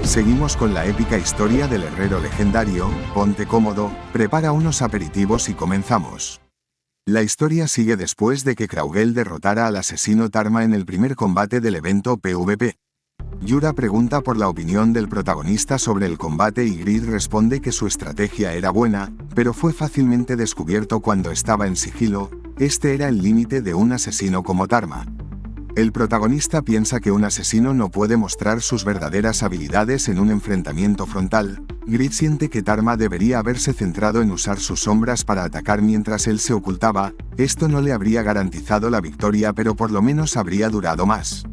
Seguimos con la épica historia del herrero legendario. Ponte cómodo, prepara unos aperitivos y comenzamos. La historia sigue después de que Kraugel derrotara al asesino Tarma en el primer combate del evento PvP. Yura pregunta por la opinión del protagonista sobre el combate y Grid responde que su estrategia era buena, pero fue fácilmente descubierto cuando estaba en sigilo. Este era el límite de un asesino como Tarma. El protagonista piensa que un asesino no puede mostrar sus verdaderas habilidades en un enfrentamiento frontal. Grid siente que Tarma debería haberse centrado en usar sus sombras para atacar mientras él se ocultaba. Esto no le habría garantizado la victoria, pero por lo menos habría durado más.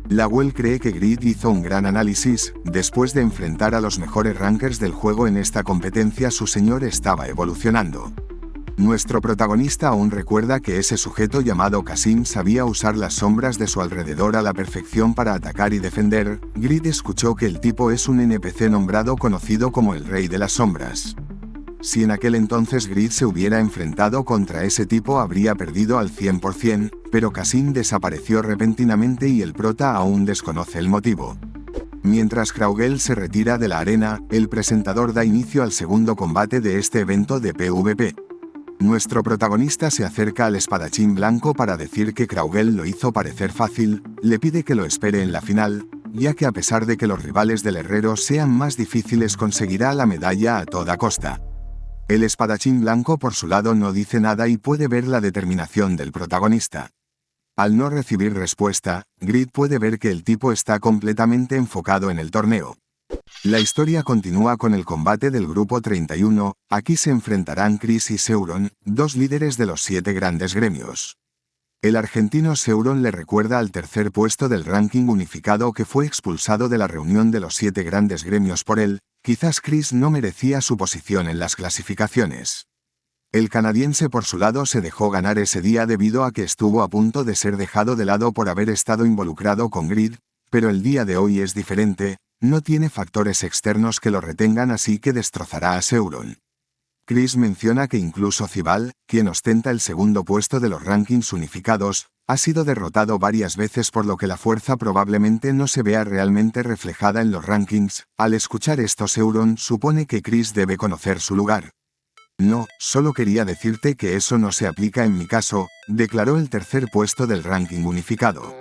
Lawel cree que Grid hizo un gran análisis. Después de enfrentar a los mejores rankers del juego en esta competencia, su señor estaba evolucionando. Nuestro protagonista aún recuerda que ese sujeto llamado Kasim sabía usar las sombras de su alrededor a la perfección para atacar y defender. Grid escuchó que el tipo es un NPC nombrado conocido como el Rey de las Sombras. Si en aquel entonces Grid se hubiera enfrentado contra ese tipo, habría perdido al 100%, pero Kasim desapareció repentinamente y el prota aún desconoce el motivo. Mientras Kraugel se retira de la arena, el presentador da inicio al segundo combate de este evento de PvP. Nuestro protagonista se acerca al espadachín blanco para decir que Kraugel lo hizo parecer fácil. Le pide que lo espere en la final, ya que a pesar de que los rivales del herrero sean más difíciles, conseguirá la medalla a toda costa. El espadachín blanco por su lado no dice nada y puede ver la determinación del protagonista. Al no recibir respuesta, Grid puede ver que el tipo está completamente enfocado en el torneo. La historia continúa con el combate del grupo 31, aquí se enfrentarán Chris y Seuron, dos líderes de los 7 grandes gremios. El argentino Seuron le recuerda al tercer puesto del ranking unificado que fue expulsado de la reunión de los 7 grandes gremios por él. Quizás Chris no merecía su posición en las clasificaciones. El canadiense por su lado se dejó ganar ese día debido a que estuvo a punto de ser dejado de lado por haber estado involucrado con Grid, pero el día de hoy es diferente. No tiene factores externos que lo retengan, así que destrozará a Seuron. Chris menciona que incluso Cibal, quien ostenta el segundo puesto de los rankings unificados, ha sido derrotado varias veces, por lo que la fuerza probablemente no se vea realmente reflejada en los rankings. Al escuchar esto, Seuron supone que Chris debe conocer su lugar. No, solo quería decirte que eso no se aplica en mi caso, declaró el tercer puesto del ranking unificado.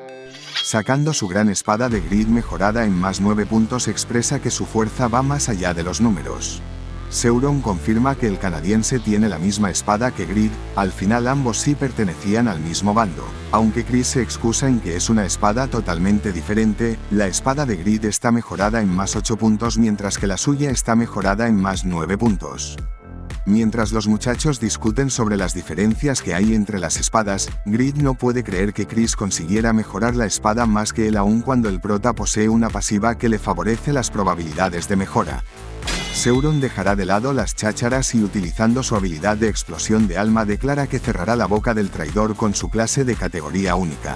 Sacando su gran espada de Grid mejorada en más 9 puntos, expresa que su fuerza va más allá de los números. Seuron confirma que el canadiense tiene la misma espada que Grid. Al final ambos sí pertenecían al mismo bando. Aunque Chris se excusa en que es una espada totalmente diferente, la espada de Grid está mejorada en más 8 puntos mientras que la suya está mejorada en más 9 puntos. Mientras los muchachos discuten sobre las diferencias que hay entre las espadas, Grid no puede creer que Chris consiguiera mejorar la espada más que él, aun cuando el prota posee una pasiva que le favorece las probabilidades de mejora. Seuron dejará de lado las chácharas y, utilizando su habilidad de explosión de alma, declara que cerrará la boca del traidor con su clase de categoría única.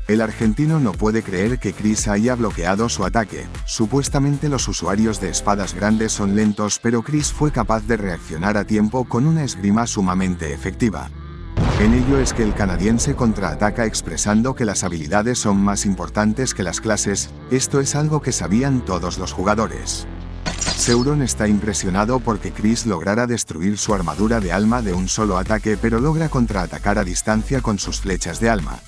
El argentino no puede creer que Chris haya bloqueado su ataque. Supuestamente los usuarios de espadas grandes son lentos, pero Chris fue capaz de reaccionar a tiempo con una esgrima sumamente efectiva. En ello es que el canadiense contraataca expresando que las habilidades son más importantes que las clases. Esto es algo que sabían todos los jugadores. Seuron está impresionado porque Chris lograra destruir su armadura de alma de un solo ataque, pero logra contraatacar a distancia con sus flechas de alma.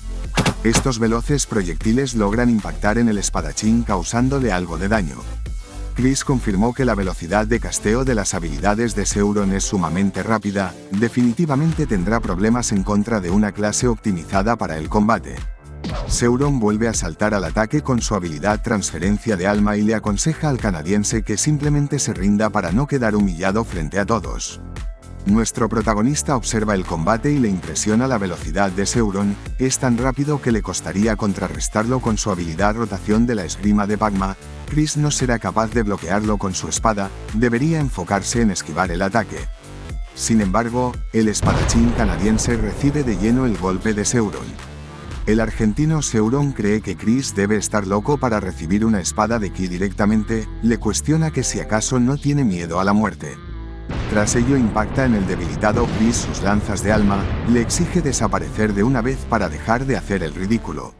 Estos veloces proyectiles logran impactar en el espadachín causándole algo de daño. Chris confirmó que la velocidad de casteo de las habilidades de Seuron es sumamente rápida. Definitivamente tendrá problemas en contra de una clase optimizada para el combate. Seuron vuelve a saltar al ataque con su habilidad transferencia de alma y le aconseja al canadiense que simplemente se rinda para no quedar humillado frente a todos. Nuestro protagonista observa el combate y le impresiona la velocidad de Seuron. Es tan rápido que le costaría contrarrestarlo con su habilidad rotación de la esgrima de Pagma. Chris no será capaz de bloquearlo con su espada, debería enfocarse en esquivar el ataque. Sin embargo, el espadachín canadiense recibe de lleno el golpe de Seuron. El argentino Seuron cree que Chris debe estar loco para recibir una espada de ki directamente. Le cuestiona que si acaso no tiene miedo a la muerte. Tras ello impacta en el debilitado Chris sus lanzas de alma, le exige desaparecer de una vez para dejar de hacer el ridículo.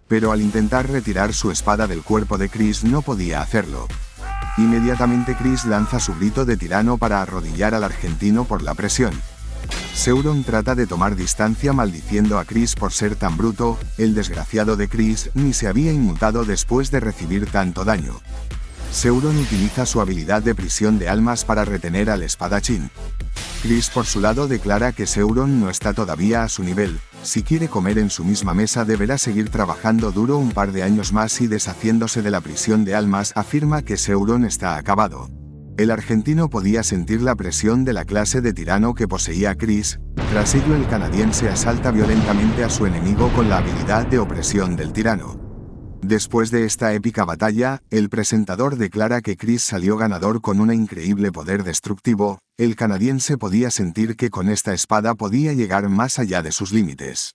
Pero al intentar retirar su espada del cuerpo de Chris no podía hacerlo. Inmediatamente Chris lanza su grito de tirano para arrodillar al argentino por la presión. Sauron trata de tomar distancia maldiciendo a Chris por ser tan bruto. El desgraciado de Chris ni se había inmutado después de recibir tanto daño. Sauron utiliza su habilidad de prisión de almas para retener al espadachín. Chris por su lado declara que Sauron no está todavía a su nivel. Si quiere comer en su misma mesa deberá seguir trabajando duro un par de años más y deshaciéndose de la prisión de almas afirma que Sauron está acabado. El argentino podía sentir la presión de la clase de tirano que poseía Chris. Tras ello el canadiense asalta violentamente a su enemigo con la habilidad de opresión del tirano. Después de esta épica batalla, el presentador declara que Chris salió ganador con un increíble poder destructivo. El canadiense podía sentir que con esta espada podía llegar más allá de sus límites.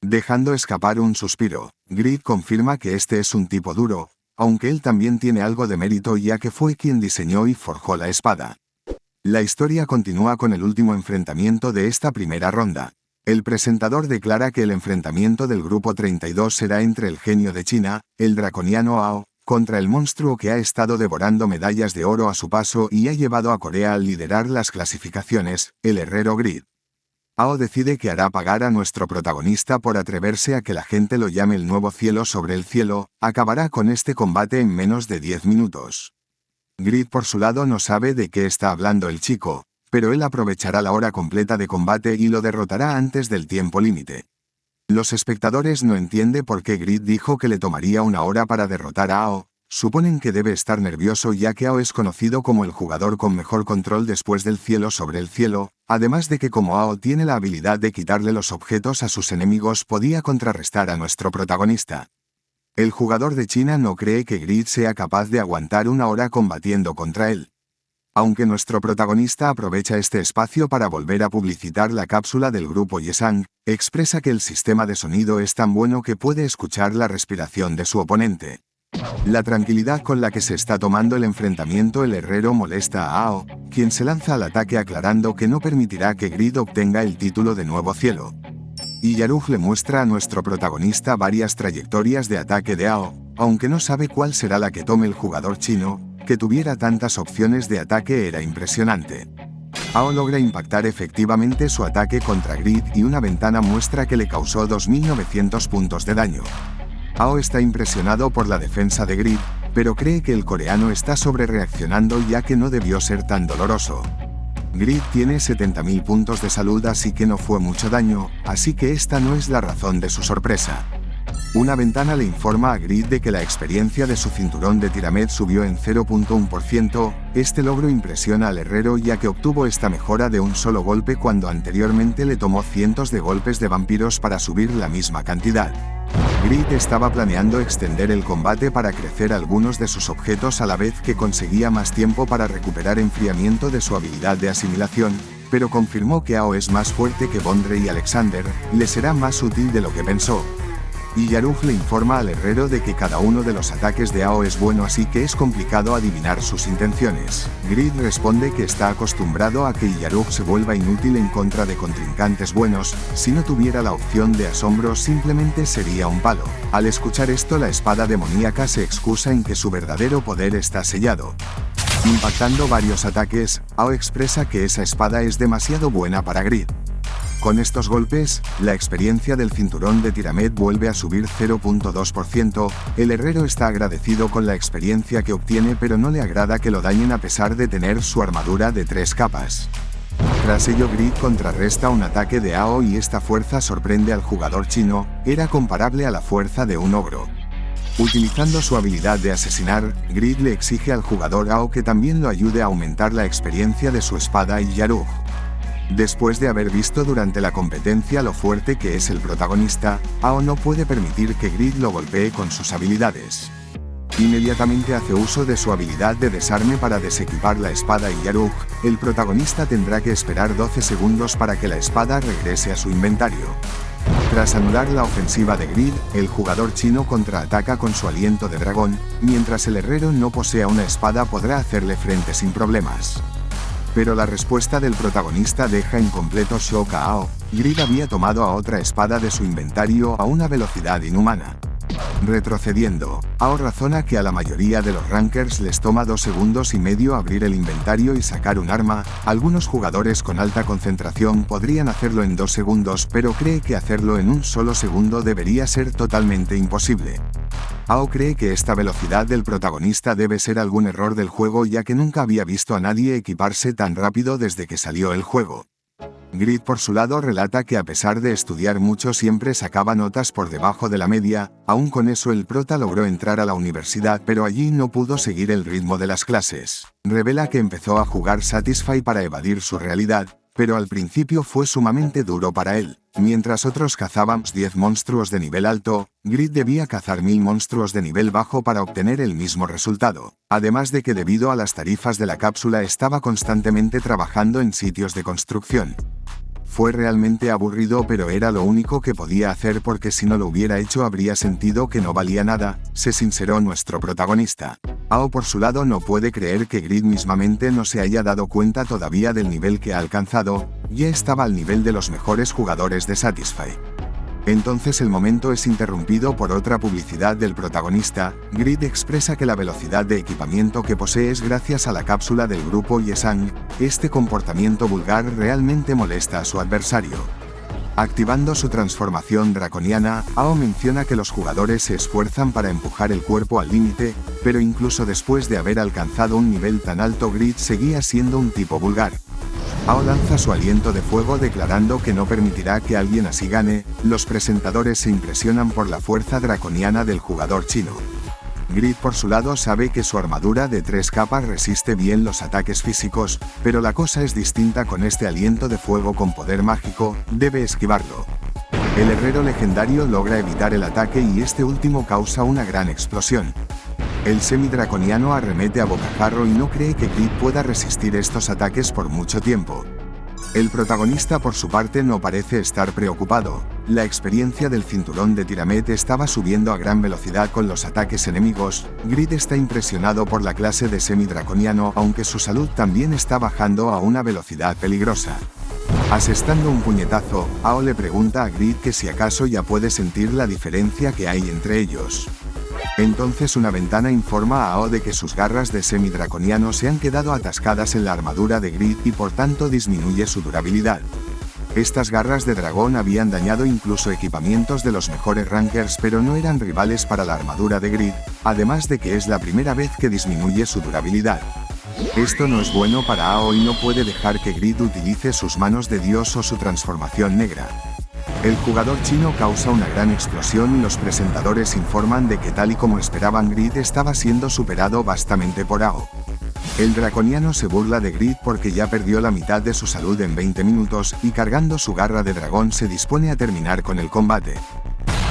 Dejando escapar un suspiro, Grid confirma que este es un tipo duro, aunque él también tiene algo de mérito ya que fue quien diseñó y forjó la espada. La historia continúa con el último enfrentamiento de esta primera ronda. El presentador declara que el enfrentamiento del grupo 32 será entre el genio de China, el draconiano Ao, contra el monstruo que ha estado devorando medallas de oro a su paso y ha llevado a Corea al liderar las clasificaciones, el herrero Grid. Ao decide que hará pagar a nuestro protagonista por atreverse a que la gente lo llame el nuevo cielo sobre el cielo. Acabará con este combate en menos de 10 minutos. Grid por su lado no sabe de qué está hablando el chico, pero él aprovechará la hora completa de combate y lo derrotará antes del tiempo límite. Los espectadores no entienden por qué Grid dijo que le tomaría una hora para derrotar a Ao. Suponen que debe estar nervioso ya que Ao es conocido como el jugador con mejor control después del cielo sobre el cielo, además de que como Ao tiene la habilidad de quitarle los objetos a sus enemigos podía contrarrestar a nuestro protagonista. El jugador de China no cree que Grid sea capaz de aguantar una hora combatiendo contra él. Aunque nuestro protagonista aprovecha este espacio para volver a publicitar la cápsula del grupo Yesang, expresa que el sistema de sonido es tan bueno que puede escuchar la respiración de su oponente. La tranquilidad con la que se está tomando el enfrentamiento el herrero molesta a Ao, quien se lanza al ataque aclarando que no permitirá que Grid obtenga el título de nuevo cielo. Y Yarug le muestra a nuestro protagonista varias trayectorias de ataque de Ao, aunque no sabe cuál será la que tome el jugador chino. Que tuviera tantas opciones de ataque era impresionante. Ao logra impactar efectivamente su ataque contra Grid y una ventana muestra que le causó 2900 puntos de daño. Ao está impresionado por la defensa de Grid, pero cree que el coreano está sobrereaccionando ya que no debió ser tan doloroso. Grid tiene 70.000 puntos de salud así que no fue mucho daño, así que esta no es la razón de su sorpresa. Una ventana le informa a Grid de que la experiencia de su cinturón de Tiramed subió en 0.1%, este logro impresiona al herrero ya que obtuvo esta mejora de un solo golpe cuando anteriormente le tomó cientos de golpes de vampiros para subir la misma cantidad. Grid estaba planeando extender el combate para crecer algunos de sus objetos a la vez que conseguía más tiempo para recuperar enfriamiento de su habilidad de asimilación, pero confirmó que Ao es más fuerte que Bondre y Alexander, le será más útil de lo que pensó. Y Yarug le informa al herrero de que cada uno de los ataques de Ao es bueno así que es complicado adivinar sus intenciones. Grid responde que está acostumbrado a que Yarug se vuelva inútil en contra de contrincantes buenos, si no tuviera la opción de asombro simplemente sería un palo. Al escuchar esto la espada demoníaca se excusa en que su verdadero poder está sellado. Impactando varios ataques, Ao expresa que esa espada es demasiado buena para Grid. Con estos golpes, la experiencia del cinturón de Tiramed vuelve a subir 0.2%, el herrero está agradecido con la experiencia que obtiene pero no le agrada que lo dañen a pesar de tener su armadura de 3 capas. Tras ello Grid contrarresta un ataque de Ao y esta fuerza sorprende al jugador chino, era comparable a la fuerza de un ogro. Utilizando su habilidad de asesinar, Grid le exige al jugador Ao que también lo ayude a aumentar la experiencia de su espada y Yarug. Después de haber visto durante la competencia lo fuerte que es el protagonista, Ao no puede permitir que Grid lo golpee con sus habilidades. Inmediatamente hace uso de su habilidad de desarme para desequipar la espada y Yarug, el protagonista tendrá que esperar 12 segundos para que la espada regrese a su inventario. Tras anular la ofensiva de Grid, el jugador chino contraataca con su aliento de dragón, mientras el herrero no posea una espada podrá hacerle frente sin problemas. Pero la respuesta del protagonista deja en completo shock a Ao. Grid había tomado a otra espada de su inventario a una velocidad inhumana. Retrocediendo, Ao razona que a la mayoría de los rankers les toma 2 segundos y medio abrir el inventario y sacar un arma. Algunos jugadores con alta concentración podrían hacerlo en 2 segundos, pero cree que hacerlo en un solo segundo debería ser totalmente imposible. Ao cree que esta velocidad del protagonista debe ser algún error del juego, ya que nunca había visto a nadie equiparse tan rápido desde que salió el juego. Grid por su lado relata que a pesar de estudiar mucho siempre sacaba notas por debajo de la media. Aún con eso el prota logró entrar a la universidad, pero allí no pudo seguir el ritmo de las clases. Revela que empezó a jugar Satisfy para evadir su realidad, pero al principio fue sumamente duro para él. Mientras otros cazaban 10 monstruos de nivel alto, Grid debía cazar 1000 monstruos de nivel bajo para obtener el mismo resultado. Además de que debido a las tarifas de la cápsula estaba constantemente trabajando en sitios de construcción. Fue realmente aburrido, pero era lo único que podía hacer porque si no lo hubiera hecho habría sentido que no valía nada, se sinceró nuestro protagonista. Ao por su lado no puede creer que Grid mismamente no se haya dado cuenta todavía del nivel que ha alcanzado, ya estaba al nivel de los mejores jugadores de Satisfy. Entonces el momento es interrumpido por otra publicidad del protagonista. Grid expresa que la velocidad de equipamiento que posee es gracias a la cápsula del grupo Yesang. Este comportamiento vulgar realmente molesta a su adversario. Activando su transformación draconiana, Ao menciona que los jugadores se esfuerzan para empujar el cuerpo al límite, pero incluso después de haber alcanzado un nivel tan alto, Grid seguía siendo un tipo vulgar. Ao lanza su aliento de fuego declarando que no permitirá que alguien así gane. Los presentadores se impresionan por la fuerza draconiana del jugador chino. Grid por su lado sabe que su armadura de 3 capas resiste bien los ataques físicos, pero la cosa es distinta con este aliento de fuego con poder mágico, debe esquivarlo. El herrero legendario logra evitar el ataque y este último causa una gran explosión. El semi-draconiano arremete a bocajarro y no cree que Grid pueda resistir estos ataques por mucho tiempo. El protagonista por su parte no parece estar preocupado. La experiencia del cinturón de Tiramet estaba subiendo a gran velocidad con los ataques enemigos. Grid está impresionado por la clase de semi-draconiano, aunque su salud también está bajando a una velocidad peligrosa. Asestando un puñetazo, Ao le pregunta a Grid que si acaso ya puede sentir la diferencia que hay entre ellos. Entonces una ventana informa a Ao de que sus garras de semi-draconiano se han quedado atascadas en la armadura de Grid y por tanto disminuye su durabilidad. Estas garras de dragón habían dañado incluso equipamientos de los mejores rankers, pero no eran rivales para la armadura de Grid, además de que es la primera vez que disminuye su durabilidad. Esto no es bueno para Ao y no puede dejar que Grid utilice sus manos de Dios o su transformación negra. El jugador chino causa una gran explosión y los presentadores informan de que tal y como esperaban, Grid estaba siendo superado vastamente por Ao. El draconiano se burla de Grid porque ya perdió la mitad de su salud en 20 minutos y cargando su garra de dragón se dispone a terminar con el combate.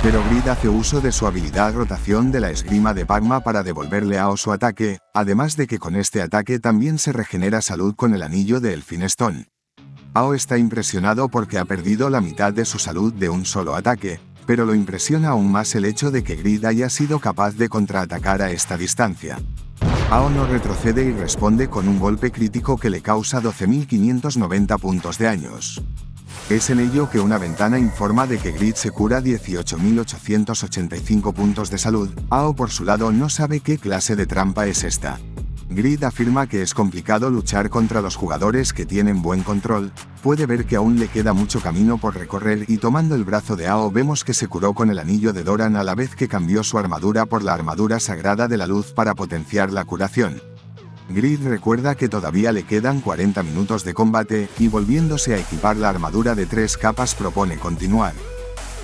Pero Grid hace uso de su habilidad rotación de la esgrima de Pagma para devolverle a Ao su ataque, además de que con este ataque también se regenera salud con el anillo de Elphinstone. Ao está impresionado porque ha perdido la mitad de su salud de un solo ataque, pero lo impresiona aún más el hecho de que Grid haya sido capaz de contraatacar a esta distancia. Ao no retrocede y responde con un golpe crítico que le causa 12.590 puntos de daños. Es en ello que una ventana informa de que Grid se cura 18.885 puntos de salud. Ao por su lado no sabe qué clase de trampa es esta. Grid afirma que es complicado luchar contra los jugadores que tienen buen control, puede ver que aún le queda mucho camino por recorrer y tomando el brazo de Ao vemos que se curó con el anillo de Doran a la vez que cambió su armadura por la armadura sagrada de la luz para potenciar la curación. Grid recuerda que todavía le quedan 40 minutos de combate y volviéndose a equipar la armadura de 3 capas propone continuar.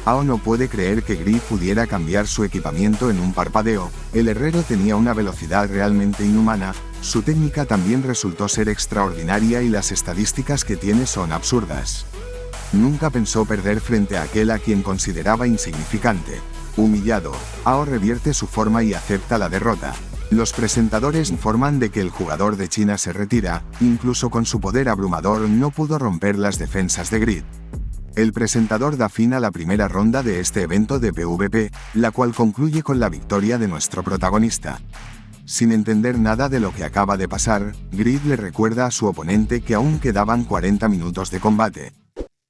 Ao no puede creer que Grid pudiera cambiar su equipamiento en un parpadeo. El herrero tenía una velocidad realmente inhumana, su técnica también resultó ser extraordinaria y las estadísticas que tiene son absurdas. Nunca pensó perder frente a aquel a quien consideraba insignificante. Humillado, Ao revierte su forma y acepta la derrota. Los presentadores informan de que el jugador de China se retira, incluso con su poder abrumador no pudo romper las defensas de Grid. El presentador da fin a la primera ronda de este evento de PvP, la cual concluye con la victoria de nuestro protagonista. Sin entender nada de lo que acaba de pasar, Grid le recuerda a su oponente que aún quedaban 40 minutos de combate.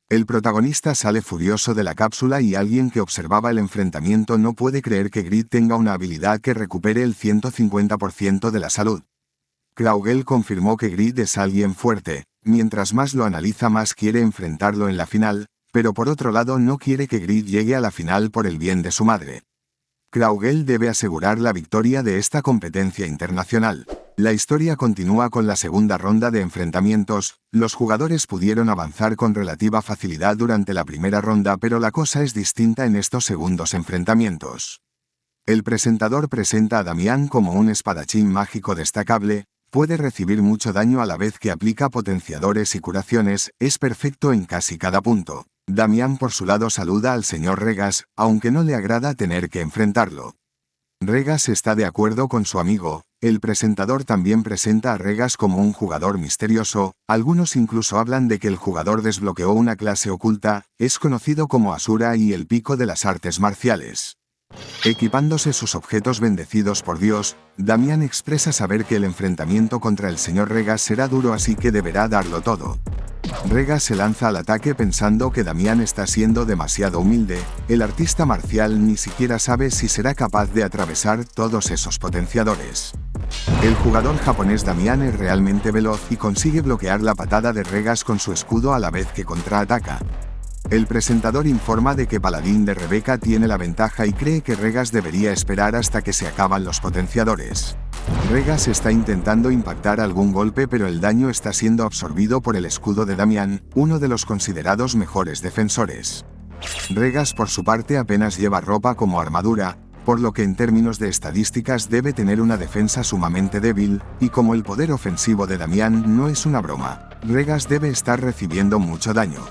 El protagonista sale furioso de la cápsula y alguien que observaba el enfrentamiento no puede creer que Grid tenga una habilidad que recupere el 150% de la salud. Craugel confirmó que Grid es alguien fuerte, mientras más lo analiza más quiere enfrentarlo en la final, pero por otro lado no quiere que Grid llegue a la final por el bien de su madre. Craugel debe asegurar la victoria de esta competencia internacional. La historia continúa con la segunda ronda de enfrentamientos. Los jugadores pudieron avanzar con relativa facilidad durante la primera ronda, pero la cosa es distinta en estos segundos enfrentamientos. El presentador presenta a Damián como un espadachín mágico destacable, puede recibir mucho daño a la vez que aplica potenciadores y curaciones, es perfecto en casi cada punto. Damián por su lado saluda al señor Regas, aunque no le agrada tener que enfrentarlo. Regas está de acuerdo con su amigo. El presentador también presenta a Regas como un jugador misterioso, algunos incluso hablan de que el jugador desbloqueó una clase oculta, es conocido como Asura y el pico de las artes marciales. Equipándose sus objetos bendecidos por Dios, Damián expresa saber que el enfrentamiento contra el señor Regas será duro, así que deberá darlo todo. Regas se lanza al ataque pensando que Damián está siendo demasiado humilde. El artista marcial ni siquiera sabe si será capaz de atravesar todos esos potenciadores. El jugador japonés Damián es realmente veloz y consigue bloquear la patada de Regas con su escudo a la vez que contraataca. El presentador informa de que Paladín de Rebeca tiene la ventaja y cree que Regas debería esperar hasta que se acaban los potenciadores. Regas está intentando impactar algún golpe, pero el daño está siendo absorbido por el escudo de Damián, uno de los considerados mejores defensores. Regas por su parte apenas lleva ropa como armadura, por lo que en términos de estadísticas debe tener una defensa sumamente débil, y como el poder ofensivo de Damián no es una broma, Regas debe estar recibiendo mucho daño.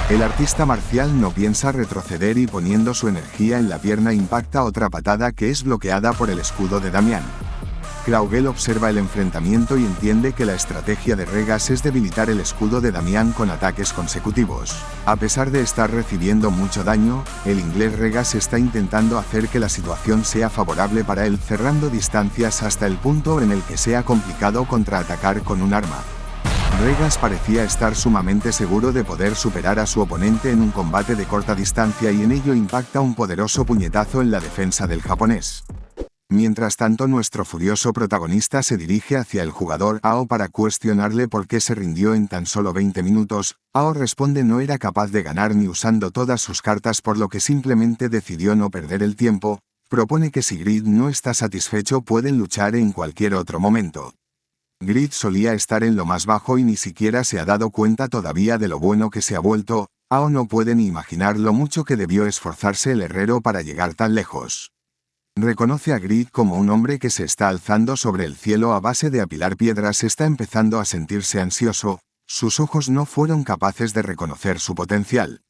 El artista marcial no piensa retroceder y poniendo su energía en la pierna impacta otra patada que es bloqueada por el escudo de Damián. Craugel observa el enfrentamiento y entiende que la estrategia de Regas es debilitar el escudo de Damián con ataques consecutivos. A pesar de estar recibiendo mucho daño, el inglés Regas está intentando hacer que la situación sea favorable para él, cerrando distancias hasta el punto en el que sea complicado contraatacar con un arma. Regas parecía estar sumamente seguro de poder superar a su oponente en un combate de corta distancia y en ello impacta un poderoso puñetazo en la defensa del japonés. Mientras tanto, nuestro furioso protagonista se dirige hacia el jugador Ao para cuestionarle por qué se rindió en tan solo 20 minutos. Ao responde no era capaz de ganar ni usando todas sus cartas, por lo que simplemente decidió no perder el tiempo. Propone que si Grid no está satisfecho pueden luchar en cualquier otro momento. Grid solía estar en lo más bajo y ni siquiera se ha dado cuenta todavía de lo bueno que se ha vuelto. Ao no puede ni imaginar lo mucho que debió esforzarse el herrero para llegar tan lejos. Reconoce a Grid como un hombre que se está alzando sobre el cielo a base de apilar piedras. Está empezando a sentirse ansioso, sus ojos no fueron capaces de reconocer su potencial.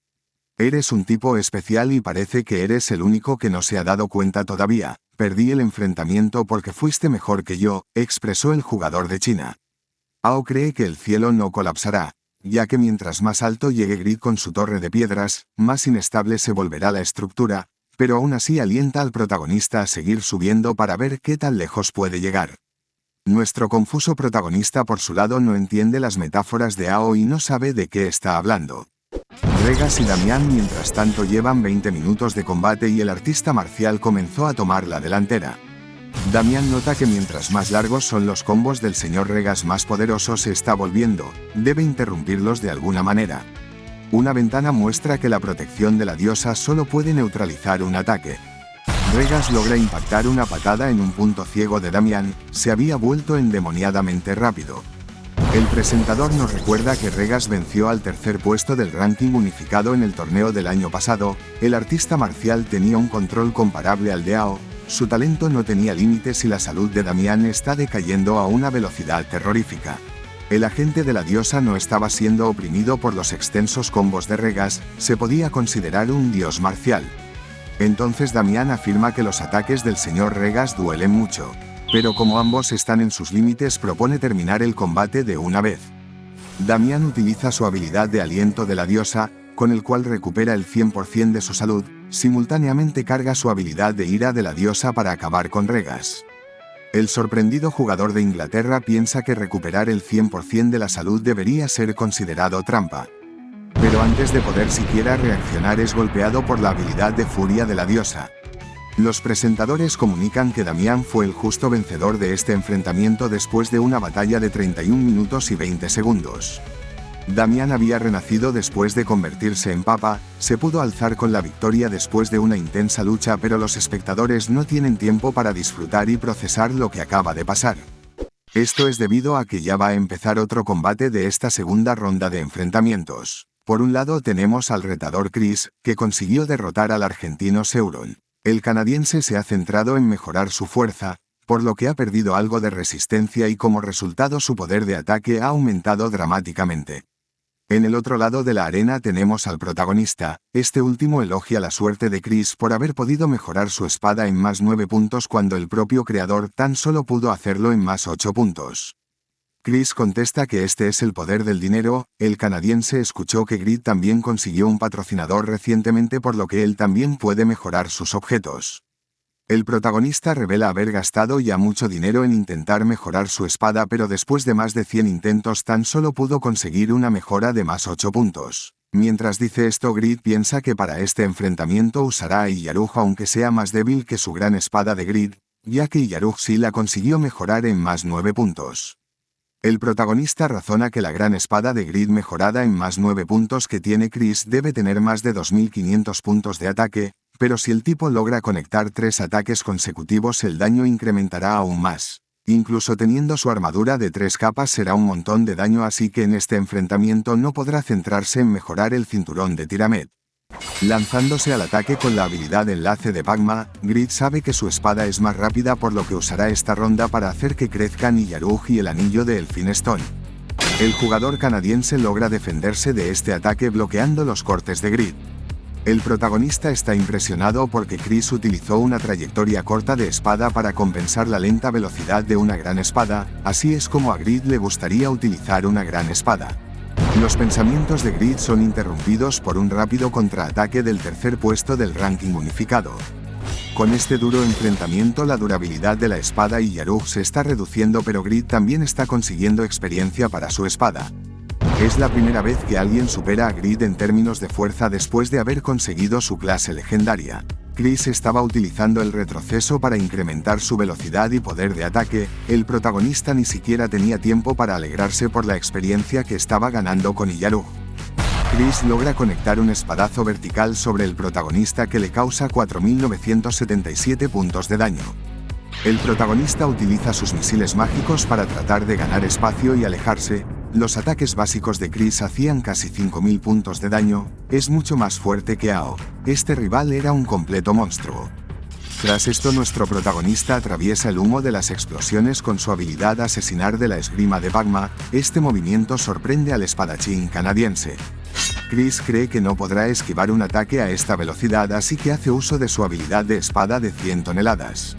Eres un tipo especial y parece que eres el único que no se ha dado cuenta todavía. Perdí el enfrentamiento porque fuiste mejor que yo, expresó el jugador de China. Ao cree que el cielo no colapsará, ya que mientras más alto llegue Grid con su torre de piedras, más inestable se volverá la estructura, pero aún así alienta al protagonista a seguir subiendo para ver qué tan lejos puede llegar. Nuestro confuso protagonista por su lado no entiende las metáforas de Ao y no sabe de qué está hablando. Regas y Damián mientras tanto llevan 20 minutos de combate y el artista marcial comenzó a tomar la delantera. Damián nota que mientras más largos son los combos del señor Regas más poderoso se está volviendo, debe interrumpirlos de alguna manera. Una ventana muestra que la protección de la diosa solo puede neutralizar un ataque. Regas logra impactar una patada en un punto ciego de Damián, se había vuelto endemoniadamente rápido. El presentador nos recuerda que Regas venció al tercer puesto del ranking unificado en el torneo del año pasado. El artista marcial tenía un control comparable al de Ao, su talento no tenía límites y la salud de Damián está decayendo a una velocidad terrorífica. El agente de la diosa no estaba siendo oprimido por los extensos combos de Regas, se podía considerar un dios marcial. Entonces Damián afirma que los ataques del señor Regas duelen mucho. Pero como ambos están en sus límites propone terminar el combate de una vez. Damián utiliza su habilidad de aliento de la diosa, con el cual recupera el 100% de su salud, simultáneamente carga su habilidad de ira de la diosa para acabar con Regas. El sorprendido jugador de Inglaterra piensa que recuperar el 100% de la salud debería ser considerado trampa. pero antes de poder siquiera reaccionar es golpeado por la habilidad de furia de la diosa. Los presentadores comunican que Damián fue el justo vencedor de este enfrentamiento después de una batalla de 31 minutos y 20 segundos. Damián había renacido después de convertirse en papa, se pudo alzar con la victoria después de una intensa lucha, pero los espectadores no tienen tiempo para disfrutar y procesar lo que acaba de pasar. Esto es debido a que ya va a empezar otro combate de esta segunda ronda de enfrentamientos. Por un lado tenemos al retador Chris, que consiguió derrotar al argentino Seuron. El canadiense se ha centrado en mejorar su fuerza, por lo que ha perdido algo de resistencia y como resultado su poder de ataque ha aumentado dramáticamente. En el otro lado de la arena tenemos al protagonista, este último elogia la suerte de Chris por haber podido mejorar su espada en más 9 puntos cuando el propio creador tan solo pudo hacerlo en más 8 puntos. Chris contesta que este es el poder del dinero. El canadiense escuchó que Grid también consiguió un patrocinador recientemente, por lo que él también puede mejorar sus objetos. El protagonista revela haber gastado ya mucho dinero en intentar mejorar su espada, pero después de más de 100 intentos tan solo pudo conseguir una mejora de más 8 puntos. Mientras dice esto, Grid piensa que para este enfrentamiento usará a Iyaruj, aunque sea más débil que su gran espada de Grid, ya que Iyaruj sí la consiguió mejorar en más 9 puntos. El protagonista razona que la gran espada de Grid mejorada en más 9 puntos que tiene Chris debe tener más de 2500 puntos de ataque, pero si el tipo logra conectar 3 ataques consecutivos el daño incrementará aún más. Incluso teniendo su armadura de 3 capas será un montón de daño, así que en este enfrentamiento no podrá centrarse en mejorar el cinturón de Tiramet. Lanzándose al ataque con la habilidad enlace de Pagma, Grid sabe que su espada es más rápida, por lo que usará esta ronda para hacer que crezcan Iyaruj y el anillo de Elphinstone. El jugador canadiense logra defenderse de este ataque bloqueando los cortes de Grid. El protagonista está impresionado porque Chris utilizó una trayectoria corta de espada para compensar la lenta velocidad de una gran espada, así es como a Grid le gustaría utilizar una gran espada. Los pensamientos de Grid son interrumpidos por un rápido contraataque del tercer puesto del ranking unificado. Con este duro enfrentamiento la durabilidad de la espada Iyaruj se está reduciendo, pero Grid también está consiguiendo experiencia para su espada. Es la primera vez que alguien supera a Grid en términos de fuerza después de haber conseguido su clase legendaria. Chris estaba utilizando el retroceso para incrementar su velocidad y poder de ataque. El protagonista ni siquiera tenía tiempo para alegrarse por la experiencia que estaba ganando con Iyaruj. Chris logra conectar un espadazo vertical sobre el protagonista que le causa 4977 puntos de daño. El protagonista utiliza sus misiles mágicos para tratar de ganar espacio y alejarse. Los ataques básicos de Chris hacían casi 5000 puntos de daño, es mucho más fuerte que Ao. Este rival era un completo monstruo. Tras esto nuestro protagonista atraviesa el humo de las explosiones con su habilidad asesinar de la esgrima de Pagma. Este movimiento sorprende al espadachín canadiense. Chris cree que no podrá esquivar un ataque a esta velocidad, así que hace uso de su habilidad de espada de 100 toneladas.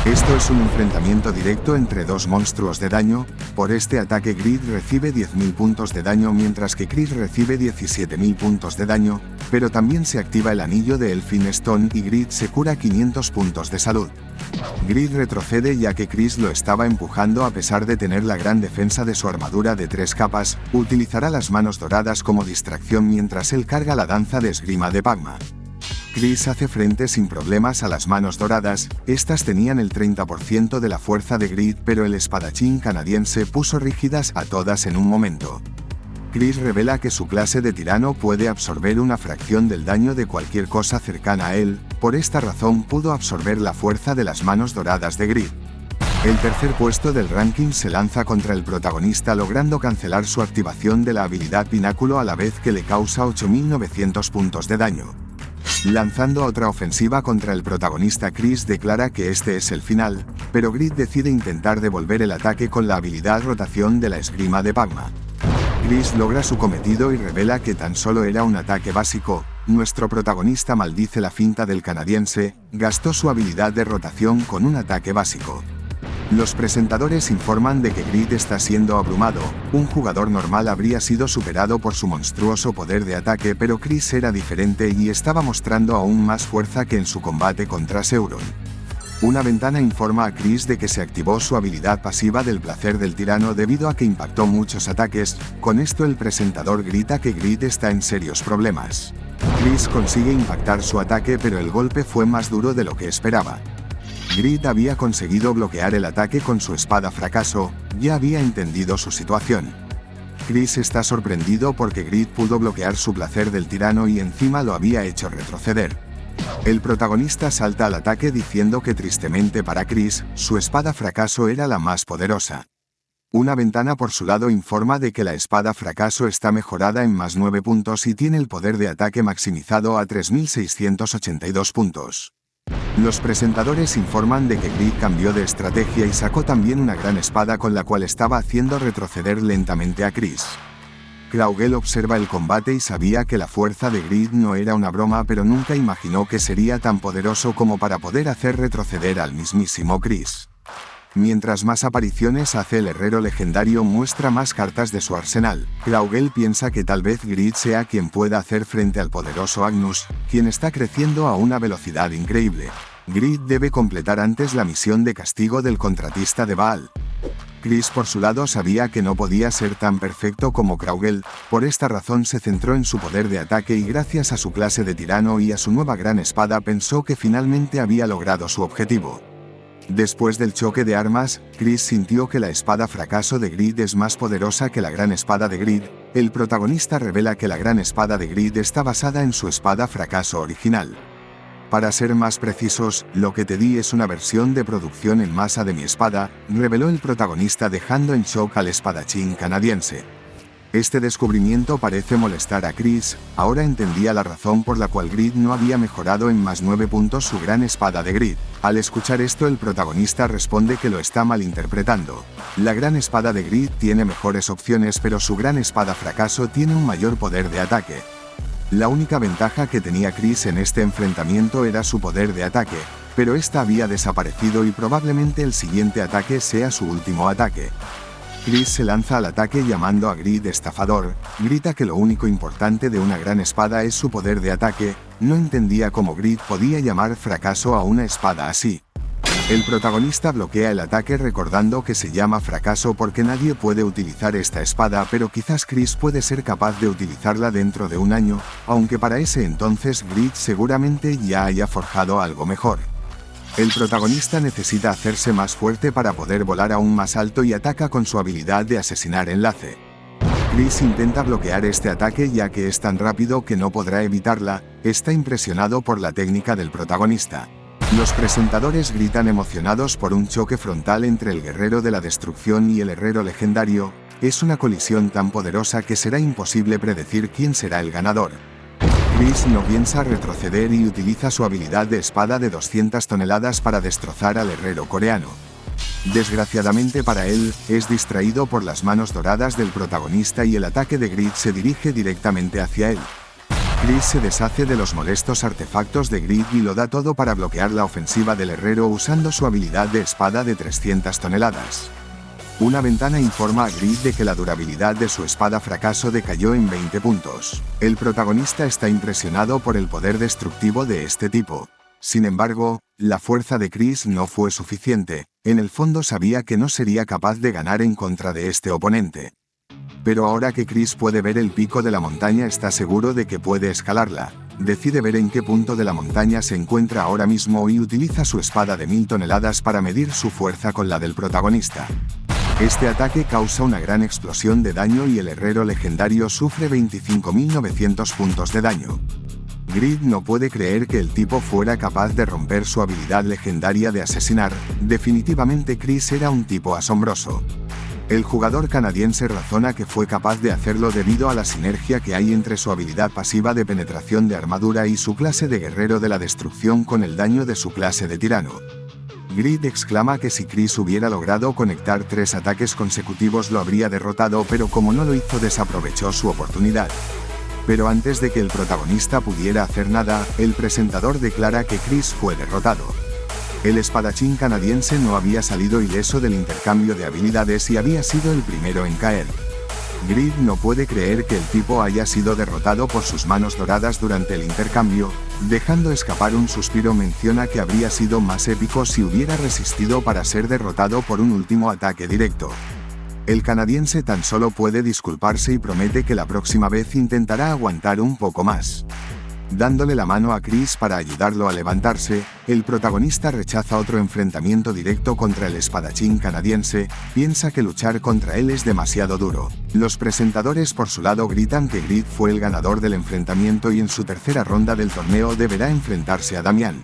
Esto es un enfrentamiento directo entre dos monstruos de daño. Por este ataque Grid recibe 10.000 puntos de daño, mientras que Chris recibe 17.000 puntos de daño, pero también se activa el anillo de Elphinstone y Grid se cura 500 puntos de salud. Grid retrocede ya que Chris lo estaba empujando a pesar de tener la gran defensa de su armadura de 3 capas, utilizará las manos doradas como distracción mientras él carga la danza de esgrima de Pagma. Chris hace frente sin problemas a las manos doradas. Estas tenían el 30% de la fuerza de Grid, pero el espadachín canadiense puso rígidas a todas en un momento. Chris revela que su clase de tirano puede absorber una fracción del daño de cualquier cosa cercana a él, por esta razón pudo absorber la fuerza de las manos doradas de Grid. El tercer puesto del ranking se lanza contra el protagonista, logrando cancelar su activación de la habilidad Pináculo a la vez que le causa 8900 puntos de daño. Lanzando otra ofensiva contra el protagonista, Chris declara que este es el final, pero Grid decide intentar devolver el ataque con la habilidad rotación de la esgrima de Pagma. Chris logra su cometido y revela que tan solo era un ataque básico. Nuestro protagonista maldice la finta del canadiense, gastó su habilidad de rotación con un ataque básico. Los presentadores informan de que Grid está siendo abrumado. Un jugador normal habría sido superado por su monstruoso poder de ataque, pero Chris era diferente y estaba mostrando aún más fuerza que en su combate contra Seuron. Una ventana informa a Chris de que se activó su habilidad pasiva del placer del tirano debido a que impactó muchos ataques. Con esto el presentador grita que Grid está en serios problemas. Chris consigue impactar su ataque, pero el golpe fue más duro de lo que esperaba. Grid había conseguido bloquear el ataque con su espada fracaso, ya había entendido su situación. Chris está sorprendido porque Grid pudo bloquear su placer del tirano y encima lo había hecho retroceder. El protagonista salta al ataque diciendo que tristemente para Chris, su espada fracaso era la más poderosa. Una ventana por su lado informa de que la espada fracaso está mejorada en más 9 puntos y tiene el poder de ataque maximizado a 3682 puntos. Los presentadores informan de que Grid cambió de estrategia y sacó también una gran espada con la cual estaba haciendo retroceder lentamente a Chris. Kraugel observa el combate y sabía que la fuerza de Grid no era una broma, pero nunca imaginó que sería tan poderoso como para poder hacer retroceder al mismísimo Chris. Mientras más apariciones hace el herrero legendario, muestra más cartas de su arsenal. Kraugel piensa que tal vez Grid sea quien pueda hacer frente al poderoso Agnus, quien está creciendo a una velocidad increíble. Grid debe completar antes la misión de castigo del contratista de Baal. Chris por su lado sabía que no podía ser tan perfecto como Kraugel, por esta razón se centró en su poder de ataque y gracias a su clase de tirano y a su nueva gran espada pensó que finalmente había logrado su objetivo. Después del choque de armas, Chris sintió que la espada fracaso de Grid es más poderosa que la gran espada de Grid. El protagonista revela que la gran espada de Grid está basada en su espada fracaso original. Para ser más precisos, lo que te di es una versión de producción en masa de mi espada, reveló el protagonista dejando en shock al espadachín canadiense. Este descubrimiento parece molestar a Chris, ahora entendía la razón por la cual Grid no había mejorado en más 9 puntos su gran espada de Grid. Al escuchar esto el protagonista responde que lo está malinterpretando. La gran espada de Grid tiene mejores opciones, pero su gran espada fracaso tiene un mayor poder de ataque. La única ventaja que tenía Chris en este enfrentamiento era su poder de ataque, pero esta había desaparecido y probablemente el siguiente ataque sea su último ataque. Chris se lanza al ataque llamando a Grid estafador, grita que lo único importante de una gran espada es su poder de ataque, no entendía cómo Grid podía llamar fracaso a una espada así. El protagonista bloquea el ataque recordando que se llama fracaso porque nadie puede utilizar esta espada, pero quizás Chris puede ser capaz de utilizarla dentro de un año, aunque para ese entonces Grid seguramente ya haya forjado algo mejor. El protagonista necesita hacerse más fuerte para poder volar aún más alto y ataca con su habilidad de asesinar enlace. Chris intenta bloquear este ataque ya que es tan rápido que no podrá evitarla, está impresionado por la técnica del protagonista. Los presentadores gritan emocionados por un choque frontal entre el guerrero de la destrucción y el herrero legendario, es una colisión tan poderosa que será imposible predecir quién será el ganador. Chris no piensa retroceder y utiliza su habilidad de espada de 200 toneladas para destrozar al herrero coreano. Desgraciadamente para él, es distraído por las manos doradas del protagonista y el ataque de Grid se dirige directamente hacia él. Chris se deshace de los molestos artefactos de Grid y lo da todo para bloquear la ofensiva del herrero usando su habilidad de espada de 300 toneladas. Una ventana informa a Grid de que la durabilidad de su espada fracaso decayó en 20 puntos. El protagonista está impresionado por el poder destructivo de este tipo. Sin embargo, la fuerza de Chris no fue suficiente, en el fondo sabía que no sería capaz de ganar en contra de este oponente. Pero ahora que Chris puede ver el pico de la montaña está seguro de que puede escalarla. Decide ver en qué punto de la montaña se encuentra ahora mismo y utiliza su espada de 1000 toneladas para medir su fuerza con la del protagonista. Este ataque causa una gran explosión de daño y el herrero legendario sufre 25.900 puntos de daño. Grid no puede creer que el tipo fuera capaz de romper su habilidad legendaria de asesinar, definitivamente Chris era un tipo asombroso. El jugador canadiense razona que fue capaz de hacerlo debido a la sinergia que hay entre su habilidad pasiva de penetración de armadura y su clase de guerrero de la destrucción con el daño de su clase de tirano. Grid exclama que si Chris hubiera logrado conectar 3 ataques consecutivos lo habría derrotado, pero como no lo hizo desaprovechó su oportunidad. Pero antes de que el protagonista pudiera hacer nada, el presentador declara que Chris fue derrotado. El espadachín canadiense no había salido ileso del intercambio de habilidades y había sido el primero en caer. Grid no puede creer que el tipo haya sido derrotado por sus manos doradas durante el intercambio, dejando escapar un suspiro. Menciona que habría sido más épico si hubiera resistido para ser derrotado por un último ataque directo. El canadiense tan solo puede disculparse y promete que la próxima vez intentará aguantar un poco más. Dándole la mano a Chris para ayudarlo a levantarse, el protagonista rechaza otro enfrentamiento directo contra el espadachín canadiense, piensa que luchar contra él es demasiado duro. Los presentadores por su lado gritan que Grid fue el ganador del enfrentamiento y en su tercera ronda del torneo deberá enfrentarse a Damian.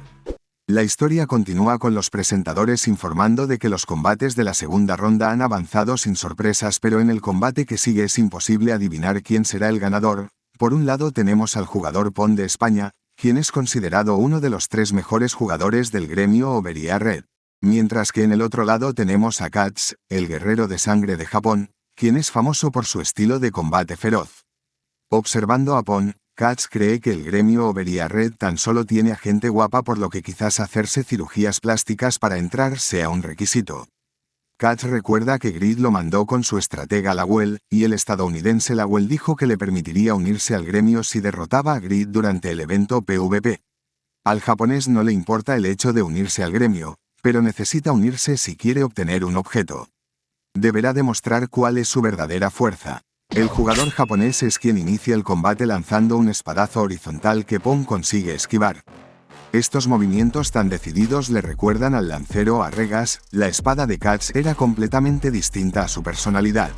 La historia continúa con los presentadores informando de que los combates de la segunda ronda han avanzado sin sorpresas, pero en el combate que sigue es imposible adivinar quién será el ganador. Por un lado tenemos al jugador Pon de España, quien es considerado uno de los 3 mejores jugadores del gremio Oberia Red. Mientras que en el otro lado tenemos a Katz, el guerrero de sangre de Japón, quien es famoso por su estilo de combate feroz. Observando a Pon, Katz cree que el gremio Oberia Red tan solo tiene a gente guapa, por lo que quizás hacerse cirugías plásticas para entrar sea un requisito. Katz recuerda que Grid lo mandó con su estratega Lawel, y el estadounidense Lawel dijo que le permitiría unirse al gremio si derrotaba a Grid durante el evento PvP. Al japonés no le importa el hecho de unirse al gremio, pero necesita unirse si quiere obtener un objeto. Deberá demostrar cuál es su verdadera fuerza. El jugador japonés es quien inicia el combate lanzando un espadazo horizontal que Pon consigue esquivar. Estos movimientos tan decididos le recuerdan al lancero a Regas. La espada de Katz era completamente distinta a su personalidad.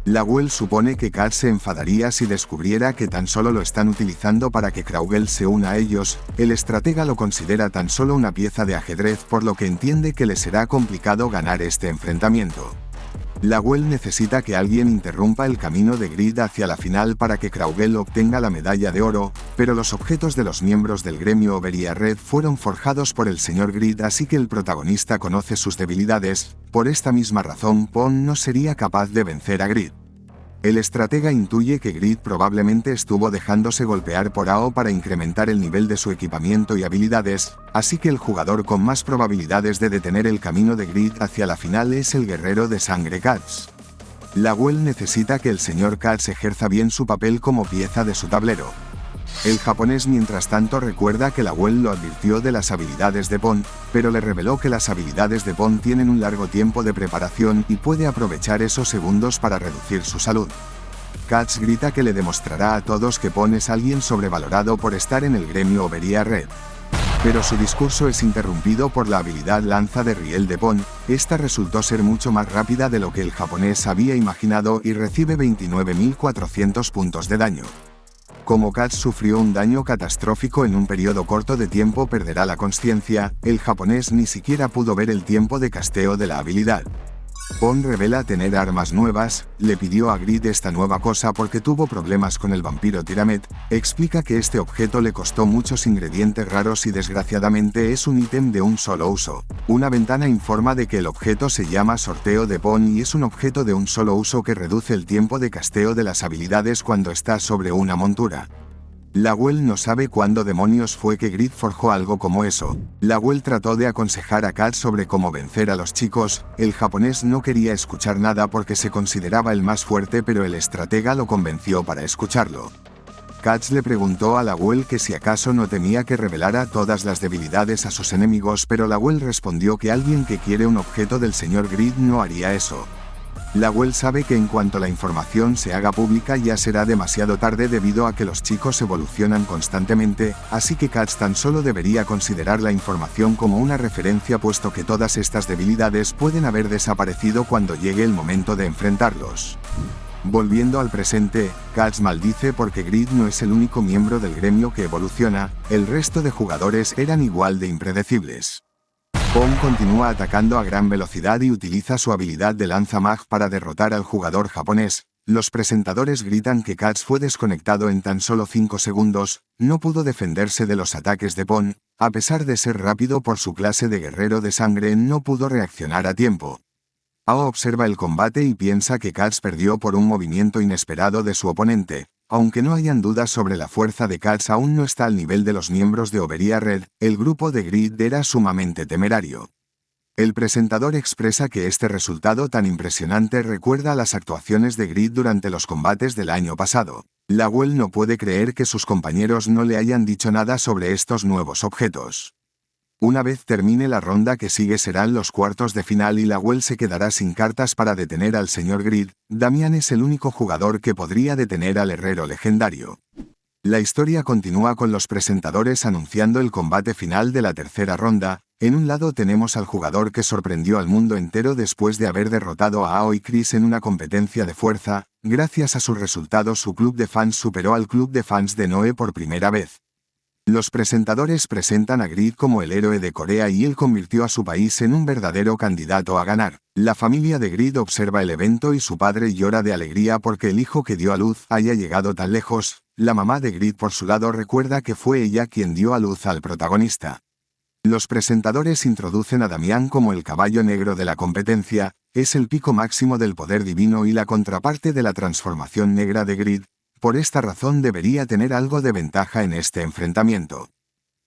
Lawel supone que Katz se enfadaría si descubriera que tan solo lo están utilizando para que Kraugel se una a ellos. El estratega lo considera tan solo una pieza de ajedrez, por lo que entiende que le será complicado ganar este enfrentamiento. Lawel necesita que alguien interrumpa el camino de Grid hacia la final para que Kraugel obtenga la medalla de oro, pero los objetos de los miembros del gremio Oberia Red fueron forjados por el señor Grid, así que el protagonista conoce sus debilidades. Por esta misma razón Pon no sería capaz de vencer a Grid. El estratega intuye que Grid probablemente estuvo dejándose golpear por AO para incrementar el nivel de su equipamiento y habilidades, así que el jugador con más probabilidades de detener el camino de Grid hacia la final es el guerrero de sangre Katz. Lawel necesita que el señor Katz ejerza bien su papel como pieza de su tablero. El japonés mientras tanto recuerda que Lawel lo advirtió de las habilidades de Pon, pero le reveló que las habilidades de Pon tienen un largo tiempo de preparación y puede aprovechar esos segundos para reducir su salud. Katz grita que le demostrará a todos que Pon es alguien sobrevalorado por estar en el gremio Oberia Red. Pero su discurso es interrumpido por la habilidad lanza de Riel de Pon. Esta resultó ser mucho más rápida de lo que el japonés había imaginado y recibe 29.400 puntos de daño. Como Katz sufrió un daño catastrófico en un periodo corto de tiempo, perderá la consciencia. El japonés ni siquiera pudo ver el tiempo de casteo de la habilidad. Pon revela tener armas nuevas. Le pidió a Grid esta nueva cosa porque tuvo problemas con el vampiro Tiramet. Explica que este objeto le costó muchos ingredientes raros y desgraciadamente es un ítem de un solo uso. Una ventana informa de que el objeto se llama sorteo de Pon y es un objeto de un solo uso que reduce el tiempo de casteo de las habilidades cuando está sobre una montura. Lawel no sabe cuándo demonios fue que Grid forjó algo como eso. Lawel trató de aconsejar a Katz sobre cómo vencer a los chicos. El japonés no quería escuchar nada porque se consideraba el más fuerte, pero el estratega lo convenció para escucharlo. Katz le preguntó a Lawel que si acaso no temía que revelara todas las debilidades a sus enemigos, pero Lawel respondió que alguien que quiere un objeto del señor Grid no haría eso. Lawel sabe que en cuanto la información se haga pública ya será demasiado tarde debido a que los chicos evolucionan constantemente, así que Katz tan solo debería considerar la información como una referencia, puesto que todas estas debilidades pueden haber desaparecido cuando llegue el momento de enfrentarlos. Volviendo al presente, Katz maldice porque Grid no es el único miembro del gremio que evoluciona. El resto de jugadores eran igual de impredecibles. Pon continúa atacando a gran velocidad y utiliza su habilidad de lanza mag para derrotar al jugador japonés. Los presentadores gritan que Katz fue desconectado en tan solo 5 segundos, no pudo defenderse de los ataques de Pon. A pesar de ser rápido por su clase de guerrero de sangre, no pudo reaccionar a tiempo. Ao observa el combate y piensa que Katz perdió por un movimiento inesperado de su oponente. Aunque no hayan dudas sobre la fuerza de Katz, aún no está al nivel de los miembros de Oberia Red. El grupo de Grid era sumamente temerario. El presentador expresa que este resultado tan impresionante recuerda a las actuaciones de Grid durante los combates del año pasado. Lawel no puede creer que sus compañeros no le hayan dicho nada sobre estos nuevos objetos. Una vez termine la ronda que sigue serán los cuartos de final y Lawel se quedará sin cartas para detener al señor Grid. Damian es el único jugador que podría detener al herrero legendario. La historia continúa con los presentadores anunciando el combate final de la tercera ronda. En un lado tenemos al jugador que sorprendió al mundo entero después de haber derrotado a Ao y Chris en una competencia de fuerza. Gracias a sus resultados su club de fans superó al club de fans de Noe por primera vez. Los presentadores presentan a Grid como el héroe de Corea y él convirtió a su país en un verdadero candidato a ganar. La familia de Grid observa el evento y su padre llora de alegría porque el hijo que dio a luz haya llegado tan lejos. La mamá de Grid por su lado recuerda que fue ella quien dio a luz al protagonista. Los presentadores introducen a Damian como el caballo negro de la competencia, es el pico máximo del poder divino y la contraparte de la transformación negra de Grid. Por esta razón debería tener algo de ventaja en este enfrentamiento.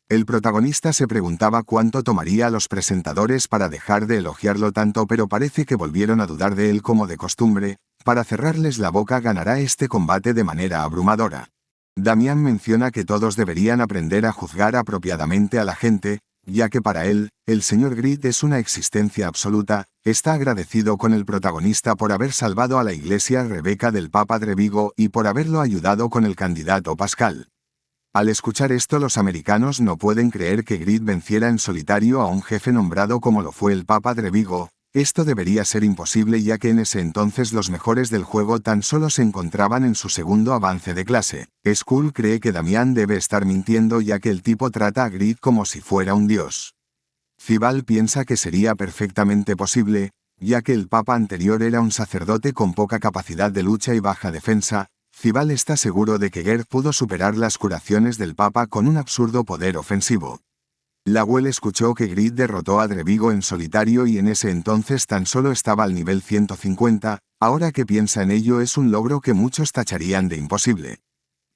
El protagonista se preguntaba cuánto tomaría a los presentadores para dejar de elogiarlo tanto, pero parece que volvieron a dudar de él como de costumbre. Para cerrarles la boca ganará este combate de manera abrumadora. Damian menciona que todos deberían aprender a juzgar apropiadamente a la gente, ya que para él, el señor Grid es una existencia absoluta. Está agradecido con el protagonista por haber salvado a la iglesia Rebeca del Papa Drevigo y por haberlo ayudado con el candidato Pascal. Al escuchar esto los americanos no pueden creer que Grid venciera en solitario a un jefe nombrado como lo fue el Papa Drevigo. Esto debería ser imposible ya que en ese entonces los mejores del juego tan solo se encontraban en su segundo avance de clase. Skull cree que Damian debe estar mintiendo ya que el tipo trata a Grid como si fuera un dios. Cibal piensa que sería perfectamente posible, ya que el papa anterior era un sacerdote con poca capacidad de lucha y baja defensa. Cibal está seguro de que Gerd pudo superar las curaciones del papa con un absurdo poder ofensivo. Lawel escuchó que Grid derrotó a Drevigo en solitario y en ese entonces tan solo estaba al nivel 150, ahora que piensa en ello es un logro que muchos tacharían de imposible.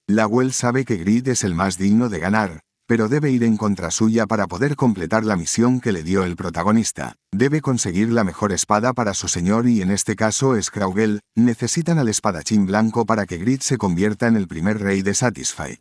Lawel sabe que Grid es el más digno de ganar, pero debe ir en contra suya para poder completar la misión que le dio el protagonista. Debe conseguir la mejor espada para su señor y en este caso es Kraugel. Necesitan al espadachín blanco para que Grid se convierta en el primer rey de Satisfy.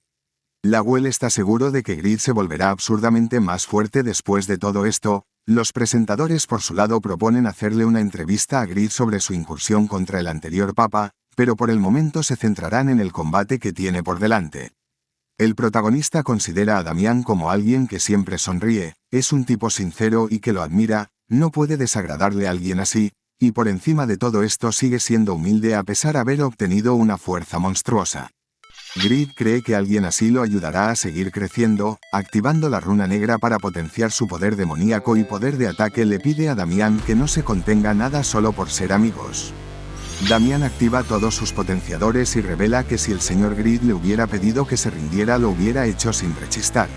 Lawel está seguro de que Grid se volverá absurdamente más fuerte después de todo esto. Los presentadores por su lado proponen hacerle una entrevista a Grid sobre su incursión contra el anterior papa, pero por el momento se centrarán en el combate que tiene por delante. El protagonista considera a Damian como alguien que siempre sonríe, es un tipo sincero y que lo admira, no puede desagradarle a alguien así, y por encima de todo esto sigue siendo humilde a pesar de haber obtenido una fuerza monstruosa. Grid cree que alguien así lo ayudará a seguir creciendo, activando la runa negra para potenciar su poder demoníaco y poder de ataque. Le pide a Damian que no se contenga nada solo por ser amigos. Damian activa todos sus potenciadores y revela que si el señor Grid le hubiera pedido que se rindiera lo hubiera hecho sin rechistar.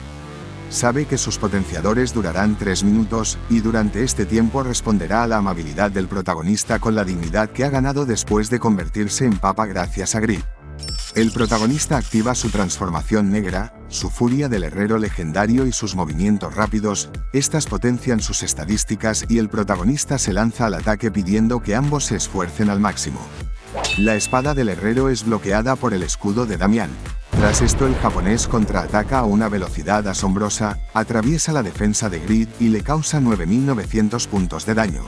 Sabe que sus potenciadores durarán 3 minutos, y durante este tiempo responderá a la amabilidad del protagonista con la dignidad que ha ganado después de convertirse en papa gracias a Grid. El protagonista activa su transformación negra, su furia del herrero legendario y sus movimientos rápidos. Estas potencian sus estadísticas y el protagonista se lanza al ataque pidiendo que ambos se esfuercen al máximo. La espada del herrero es bloqueada por el escudo de Damian. Tras esto el japonés contraataca a una velocidad asombrosa, atraviesa la defensa de Grid y le causa 9900 puntos de daño.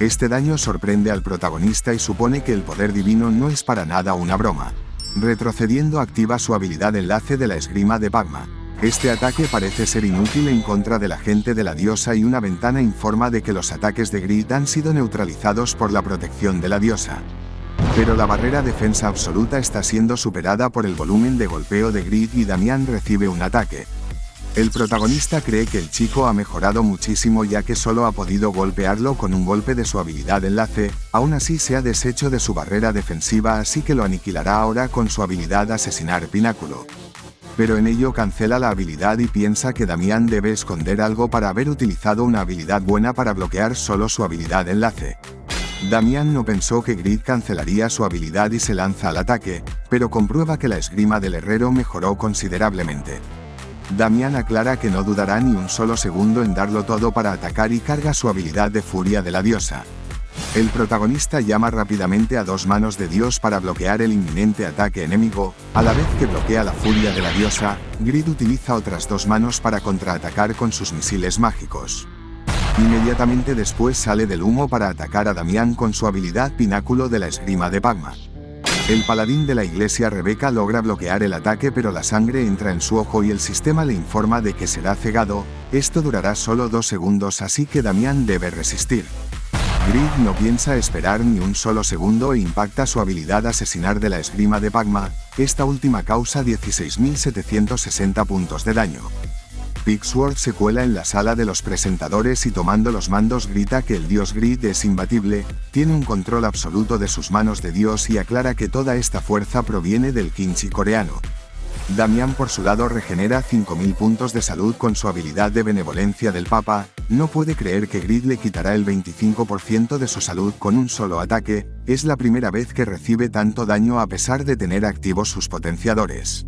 Este daño sorprende al protagonista y supone que el poder divino no es para nada una broma. Retrocediendo activa su habilidad enlace de la esgrima de Pagma. Este ataque parece ser inútil en contra de la gente de la diosa y una ventana informa de que los ataques de Grid han sido neutralizados por la protección de la diosa. Pero la barrera defensa absoluta está siendo superada por el volumen de golpeo de Grid y Damian recibe un ataque. El protagonista cree que el chico ha mejorado muchísimo ya que solo ha podido golpearlo con un golpe de su habilidad enlace, aún así se ha deshecho de su barrera defensiva así que lo aniquilará ahora con su habilidad asesinar pináculo. Pero en ello cancela la habilidad y piensa que Damian debe esconder algo para haber utilizado una habilidad buena para bloquear solo su habilidad enlace. Damian no pensó que Grid cancelaría su habilidad y se lanza al ataque, pero comprueba que la esgrima del herrero mejoró considerablemente. Damián aclara que no dudará ni un solo segundo en darlo todo para atacar y carga su habilidad de furia de la diosa. El protagonista llama rápidamente a dos manos de Dios para bloquear el inminente ataque enemigo. A la vez que bloquea la furia de la diosa, Grid utiliza otras dos manos para contraatacar con sus misiles mágicos. Inmediatamente después sale del humo para atacar a Damián con su habilidad Pináculo de la Esgrima de Pagma. El paladín de la iglesia Rebeca logra bloquear el ataque, pero la sangre entra en su ojo y el sistema le informa de que será cegado. Esto durará solo 2 segundos, así que Damián debe resistir. Grid no piensa esperar ni un solo segundo e impacta su habilidad Asesinar de la Esgrima de Pagma. Esta última causa 16.760 puntos de daño. Pigsword se cuela en la sala de los presentadores y tomando los mandos grita que el dios Grid es imbatible, tiene un control absoluto de sus manos de dios y aclara que toda esta fuerza proviene del kimchi coreano. Damián por su lado regenera 5.000 puntos de salud con su habilidad de benevolencia del Papa. No puede creer que Grid le quitará el 25% de su salud con un solo ataque. Es la primera vez que recibe tanto daño a pesar de tener activos sus potenciadores.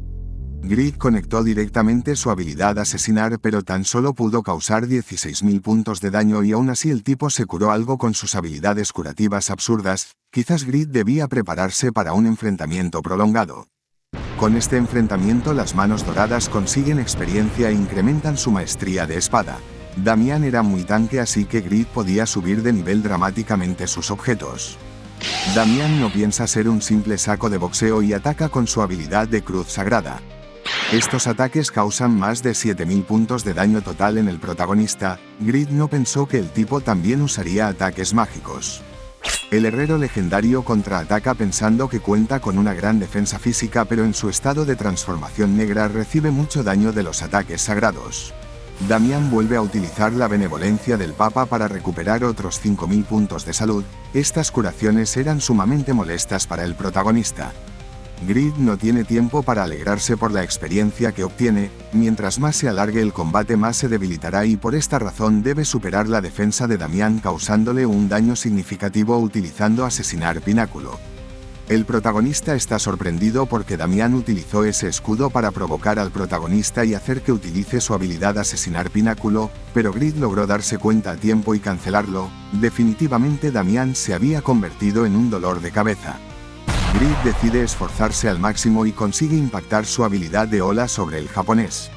Grid conectó directamente su habilidad Asesinar, pero tan solo pudo causar 16.000 puntos de daño y aún así el tipo se curó algo con sus habilidades curativas absurdas. Quizás Grid debía prepararse para un enfrentamiento prolongado. Con este enfrentamiento las manos doradas consiguen experiencia e incrementan su maestría de espada. Damián era muy tanque, así que Grid podía subir de nivel dramáticamente sus objetos. Damián no piensa ser un simple saco de boxeo y ataca con su habilidad de Cruz Sagrada. Estos ataques causan más de 7.000 puntos de daño total en el protagonista. Grid no pensó que el tipo también usaría ataques mágicos. El herrero legendario contraataca pensando que cuenta con una gran defensa física, pero en su estado de transformación negra recibe mucho daño de los ataques sagrados. Damián vuelve a utilizar la benevolencia del Papa para recuperar otros 5.000 puntos de salud. Estas curaciones eran sumamente molestas para el protagonista. Grid no tiene tiempo para alegrarse por la experiencia que obtiene. Mientras más se alargue el combate, más se debilitará y por esta razón debe superar la defensa de Damián causándole un daño significativo utilizando Asesinar Pináculo. El protagonista está sorprendido porque Damián utilizó ese escudo para provocar al protagonista y hacer que utilice su habilidad Asesinar Pináculo, pero Grid logró darse cuenta a tiempo y cancelarlo. Definitivamente Damián se había convertido en un dolor de cabeza. Grid decide esforzarse al máximo y consigue impactar su habilidad de ola sobre el japonés.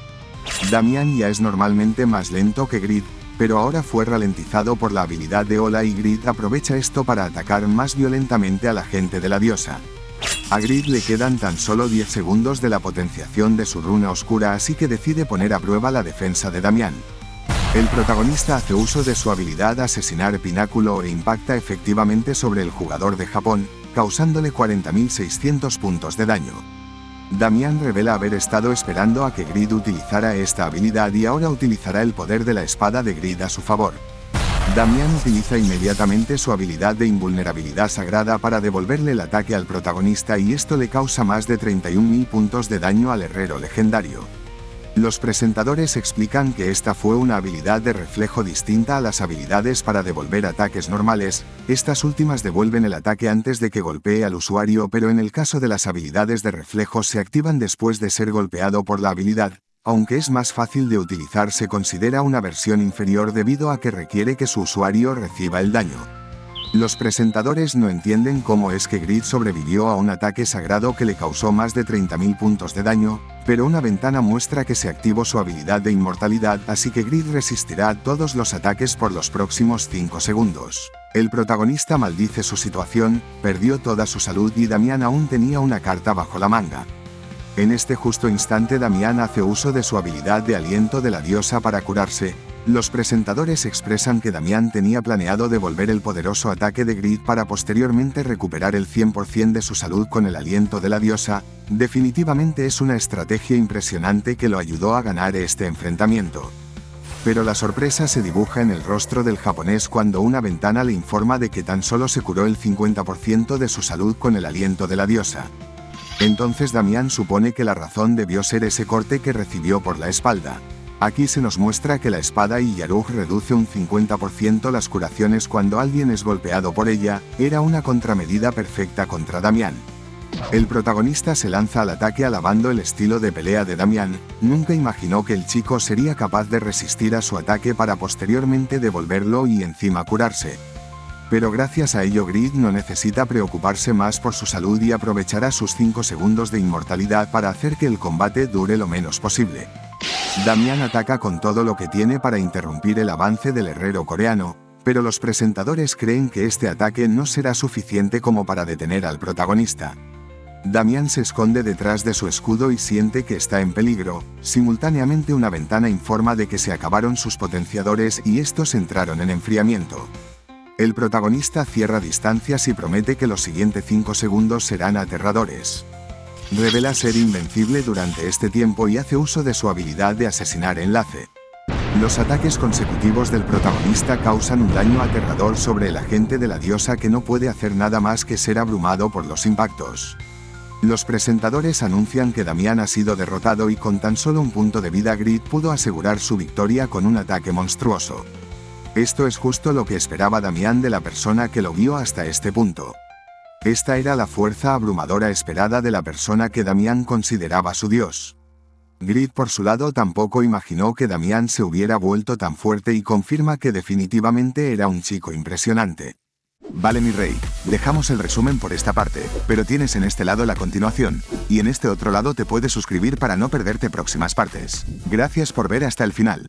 Damián ya es normalmente más lento que Grid, pero ahora fue ralentizado por la habilidad de ola y Grid aprovecha esto para atacar más violentamente a la gente de la diosa. A Grid le quedan tan solo 10 segundos de la potenciación de su runa oscura, así que decide poner a prueba la defensa de Damián. El protagonista hace uso de su habilidad Asesinar Pináculo e impacta efectivamente sobre el jugador de Japón, causándole 40.600 puntos de daño. Damián revela haber estado esperando a que Grid utilizara esta habilidad y ahora utilizará el poder de la espada de Grid a su favor. Damián utiliza inmediatamente su habilidad de invulnerabilidad sagrada para devolverle el ataque al protagonista y esto le causa más de 31.000 puntos de daño al herrero legendario. Los presentadores explican que esta fue una habilidad de reflejo distinta a las habilidades para devolver ataques normales. Estas últimas devuelven el ataque antes de que golpee al usuario, pero en el caso de las habilidades de reflejo se activan después de ser golpeado por la habilidad. Aunque es más fácil de utilizar, se considera una versión inferior debido a que requiere que su usuario reciba el daño. Los presentadores no entienden cómo es que Grid sobrevivió a un ataque sagrado que le causó más de 30.000 puntos de daño, pero una ventana muestra que se activó su habilidad de inmortalidad, así que Grid resistirá todos los ataques por los próximos 5 segundos. El protagonista maldice su situación, perdió toda su salud y Damián aún tenía una carta bajo la manga. En este justo instante Damián hace uso de su habilidad de aliento de la diosa para curarse. Los presentadores expresan que Damián tenía planeado devolver el poderoso ataque de Grid para posteriormente recuperar el 100% de su salud con el aliento de la diosa. Definitivamente es una estrategia impresionante que lo ayudó a ganar este enfrentamiento. Pero la sorpresa se dibuja en el rostro del japonés cuando una ventana le informa de que tan solo se curó el 50% de su salud con el aliento de la diosa. Entonces Damián supone que la razón debió ser ese corte que recibió por la espalda. Aquí se nos muestra que la espada y Yarug reduce un 50% las curaciones cuando alguien es golpeado por ella. Era una contramedida perfecta contra Damián. El protagonista se lanza al ataque alabando el estilo de pelea de Damián. Nunca imaginó que el chico sería capaz de resistir a su ataque para posteriormente devolverlo y encima curarse. Pero gracias a ello Grid no necesita preocuparse más por su salud y aprovechará sus 5 segundos de inmortalidad para hacer que el combate dure lo menos posible. Damián ataca con todo lo que tiene para interrumpir el avance del herrero coreano, pero los presentadores creen que este ataque no será suficiente como para detener al protagonista. Damián se esconde detrás de su escudo y siente que está en peligro. Simultáneamente una ventana informa de que se acabaron sus potenciadores y estos entraron en enfriamiento. El protagonista cierra distancias y promete que los siguientes 5 segundos serán aterradores. Revela ser invencible durante este tiempo y hace uso de su habilidad de asesinar enlace. Los ataques consecutivos del protagonista causan un daño aterrador sobre el agente de la diosa que no puede hacer nada más que ser abrumado por los impactos. Los presentadores anuncian que Damián ha sido derrotado y con tan solo un punto de vida Grid pudo asegurar su victoria con un ataque monstruoso. Esto es justo lo que esperaba Damián de la persona que lo vio hasta este punto. Esta era la fuerza abrumadora esperada de la persona que Damián consideraba su dios. Grid por su lado tampoco imaginó que Damián se hubiera vuelto tan fuerte y confirma que definitivamente era un chico impresionante. Vale mi rey, dejamos el resumen por esta parte, pero tienes en este lado la continuación, y en este otro lado te puedes suscribir para no perderte próximas partes. Gracias por ver hasta el final.